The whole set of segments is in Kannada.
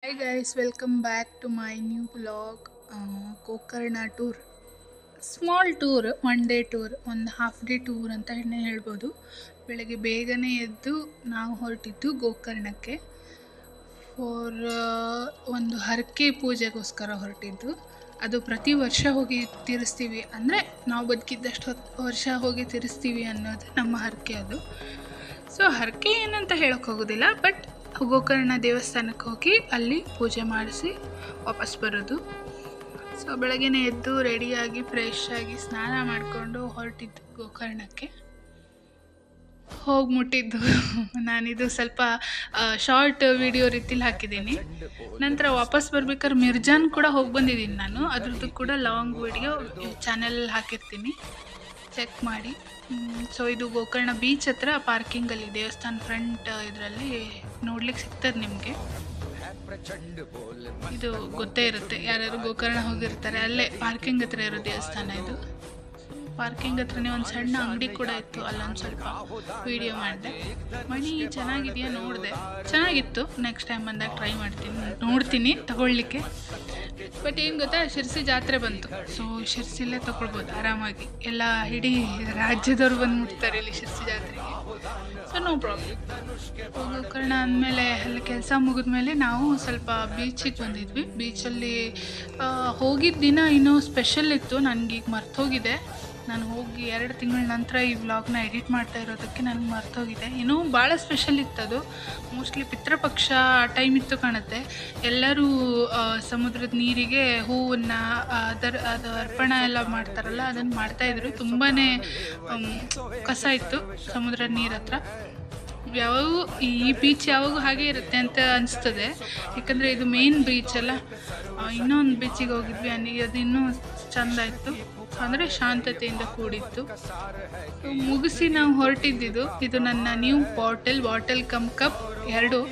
Hi guys, welcome back to my new vlog. Gokarna tour, small tour, one day tour, ಒಂದು ಹಾಫ್ ಡೇ ಟೂರ್ ಅಂತ ಹೇಳ್ಬೋದು. ಬೆಳಗ್ಗೆ ಬೇಗನೆ ಎದ್ದು ನಾವು ಹೊರಟಿದ್ದು ಗೋಕರ್ಣಕ್ಕೆ ಫಾರ್ ಒಂದು ಹರಕೆ ಪೂಜೆಗೋಸ್ಕರ ಹೊರಟಿದ್ದು. ಅದು ಪ್ರತಿ ವರ್ಷ ಹೋಗಿ ತೀರಿಸ್ತೀವಿ, ಅಂದರೆ ನಾವು ಬದುಕಿದ್ದಷ್ಟು ವರ್ಷ ಹೋಗಿ ತೀರಿಸ್ತೀವಿ ಅನ್ನೋದು ನಮ್ಮ ಹರಕೆ. ಅದು ಸೊ ಹರಕೆ ಏನಂತ ಹೇಳೋಕ್ಕೆ ಹೋಗೋದಿಲ್ಲ, ಬಟ್ ಗೋಕರ್ಣ ದೇವಸ್ಥಾನಕ್ಕೆ ಹೋಗಿ ಅಲ್ಲಿ ಪೂಜೆ ಮಾಡಿಸಿ ವಾಪಸ್ ಬರೋದು. ಸೊ ಬೆಳಗ್ಗೆನೇ ಎದ್ದು ರೆಡಿಯಾಗಿ ಫ್ರೆಶ್ ಆಗಿ ಸ್ನಾನ ಮಾಡಿಕೊಂಡು ಹೊರಟಿದ್ದು ಗೋಕರ್ಣಕ್ಕೆ. ಹೋಗಿ ಮುಟ್ಟಿದ್ದು ನಾನಿದು ಸ್ವಲ್ಪ ಶಾರ್ಟ್ ವಿಡಿಯೋ ರೀತಿಲಿ ಹಾಕಿದ್ದೀನಿ. ನಂತರ ವಾಪಸ್ ಬರ್ಬೇಕಾದ್ರೆ ಮಿರ್ಜಾನ್ ಕೂಡ ಹೋಗಿ ಬಂದಿದ್ದೀನಿ ನಾನು. ಅದ್ರದ್ದು ಕೂಡ ಲಾಂಗ್ ವಿಡಿಯೋ ಚಾನಲಲ್ಲಿ ಹಾಕಿರ್ತೀನಿ, ಚೆಕ್ ಮಾಡಿ. ಸೊ ಇದು ಗೋಕರ್ಣ ಬೀಚ್ ಹತ್ರ ಪಾರ್ಕಿಂಗಲ್ಲಿ, ದೇವಸ್ಥಾನ ಫ್ರಂಟ್ ಇದರಲ್ಲಿ ನೋಡ್ಲಿಕ್ಕೆ ಸಿಗ್ತದೆ ನಿಮಗೆ. ಇದು ಗೊತ್ತೇ ಇರುತ್ತೆ, ಯಾರ್ಯಾರು ಗೋಕರ್ಣ ಹೋಗಿರ್ತಾರೆ, ಅಲ್ಲೇ ಪಾರ್ಕಿಂಗ್ ಹತ್ರ ಇರೋ ದೇವಸ್ಥಾನ ಇದು. ಪಾರ್ಕಿಂಗ್ ಹತ್ರನೇ ಒಂದು ಸಣ್ಣ ಅಂಗಡಿ ಕೂಡ ಇತ್ತು, ಅಲ್ಲೊಂದು ಸ್ವಲ್ಪ ವಿಡಿಯೋ ಮಾಡಿದೆ. ಮಣಿ ಚೆನ್ನಾಗಿದೆಯಾ ನೋಡಿದೆ, ಚೆನ್ನಾಗಿತ್ತು. ನೆಕ್ಸ್ಟ್ ಟೈಮ್ ಬಂದಾಗ ಟ್ರೈ ಮಾಡ್ತೀನಿ, ನೋಡ್ತೀನಿ ತಗೊಳ್ಳಿಕ್ಕೆ. ಬಟ್ ಏನು ಗೊತ್ತಾ, ಶಿರ್ಸಿ ಜಾತ್ರೆ ಬಂತು. ಸೊ ಶಿರ್ಸಿಲೇ ತೊಗೊಳ್ಬೋದು ಆರಾಮಾಗಿ. ಎಲ್ಲ ಇಡೀ ರಾಜ್ಯದವ್ರು ಬಂದು ಮುಟ್ತಾರೆ ಇಲ್ಲಿ ಶಿರ್ಸಿ ಜಾತ್ರೆಗೆ. So no problem. ಗೋಕರ್ಣ ಅಂದಮೇಲೆ ಅಲ್ಲಿ ಕೆಲಸ ಮುಗಿದ್ಮೇಲೆ ನಾವು ಸ್ವಲ್ಪ ಬೀಚಿಗೆ ಬಂದಿದ್ವಿ. ಬೀಚಲ್ಲಿ ಹೋಗಿದ್ದ ದಿನ ಇನ್ನೂ ಸ್ಪೆಷಲ್ ಇತ್ತು, ನನಗೀಗ ಮರ್ತೋಗಿದೆ. ನಾನು ಹೋಗಿ 2 ತಿಂಗಳ ನಂತರ ಈ ವ್ಲಾಗ್ನ ಎಡಿಟ್ ಮಾಡ್ತಾ ಇರೋದಕ್ಕೆ ನನಗೆ ಮರ್ತೋಗಿದೆ. ಇನ್ನೂ ಭಾಳ ಸ್ಪೆಷಲ್ ಇತ್ತು ಅದು. ಮೋಸ್ಟ್ಲಿ ಪಿತೃಪಕ್ಷ ಟೈಮ್ ಇತ್ತು ಕಾಣುತ್ತೆ. ಎಲ್ಲರೂ ಸಮುದ್ರದ ನೀರಿಗೆ ಹೂವನ್ನು ಅದು ಅರ್ಪಣ ಎಲ್ಲ ಮಾಡ್ತಾರಲ್ಲ, ಅದನ್ನು ಮಾಡ್ತಾಯಿದ್ರು. ತುಂಬಾ ಕಸ ಇತ್ತು ಸಮುದ್ರದ ನೀರ ಹತ್ರ. ಯಾವಾಗೂ ಈ ಬೀಚ್ ಯಾವಾಗೂ ಹಾಗೆ ಇರುತ್ತೆ ಅಂತ ಅನಿಸ್ತದೆ, ಯಾಕಂದರೆ ಇದು ಮೇನ್ ಬೀಚ್ ಅಲ್ಲ. ಇನ್ನೊಂದು ಬೀಚಿಗೆ ಹೋಗಿದ್ವಿ, ಅದು ಇನ್ನೂ ಚೆಂದ ಇತ್ತು, ಅಂದರೆ ಶಾಂತತೆಯಿಂದ ಕೂಡಿತ್ತು. ಮುಗಿಸಿ ನಾವು ಹೊರಟಿದ್ದಿದ್ದು. ಇದು ನನ್ನ new bottle come cup 2.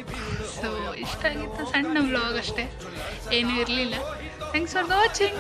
So ಇಷ್ಟ ಆಗಿತ್ತು, ಸಣ್ಣ ವ್ಲಾಗ್ ಅಷ್ಟೇ, ಏನೂ ಇರಲಿಲ್ಲ. Thanks for watching.